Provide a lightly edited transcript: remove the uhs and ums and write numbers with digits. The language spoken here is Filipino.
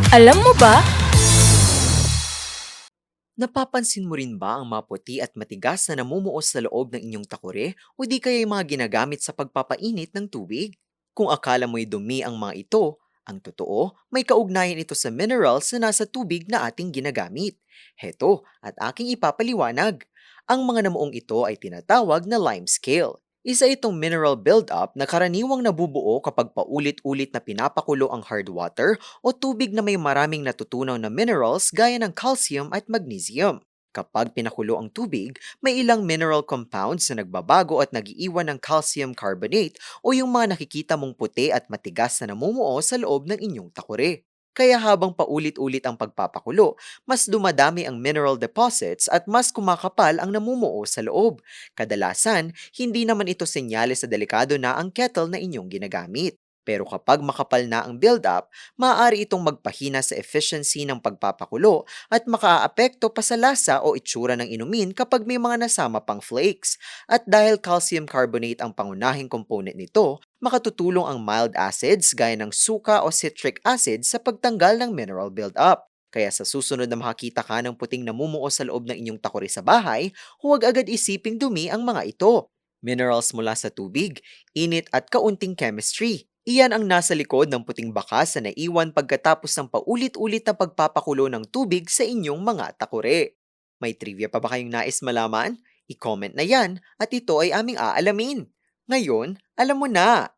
Alam mo ba? Napapansin mo rin ba ang maputi at matigas na namumuo sa loob ng inyong takore o di kaya yung mga ginagamit sa pagpapainit ng tubig? Kung akala mo'y dumi ang mga ito, ang totoo, may kaugnayan ito sa minerals na nasa tubig na ating ginagamit. Heto, at aking ipapaliwanag. Ang mga namuong ito ay tinatawag na lime scale. Isa itong mineral buildup na karaniwang nabubuo kapag paulit-ulit na pinapakulo ang hard water o tubig na may maraming natutunaw na minerals gaya ng calcium at magnesium. Kapag pinakulo ang tubig, may ilang mineral compounds na nagbabago at nagiiwan ng calcium carbonate o yung mga nakikita mong puti at matigas na namumuo sa loob ng inyong takore. Kaya habang paulit-ulit ang pagpapakulo, mas dumadami ang mineral deposits at mas kumakapal ang namumuo sa loob. Kadalasan, hindi naman ito senyales sa delikado na ang kettle na inyong ginagamit. Pero kapag makapal na ang build-up, maaari itong magpahina sa efficiency ng pagpapakulo at makaaapekto pa sa lasa o itsura ng inumin kapag may mga nasama pang flakes. At dahil calcium carbonate ang pangunahing component nito, makatutulong ang mild acids gaya ng suka o citric acid sa pagtanggal ng mineral build-up. Kaya sa susunod na makakita ka ng puting namumuo sa loob ng inyong takore sa bahay, huwag agad isiping dumi ang mga ito. Minerals mula sa tubig, init at kaunting chemistry. Iyan ang nasa likod ng puting bakas na naiwan pagkatapos ng paulit-ulit na pagpapakulo ng tubig sa inyong mga takore. May trivia pa ba kayong nais malaman? I-comment na yan at ito ay aming aalamin. Ngayon, alam mo na!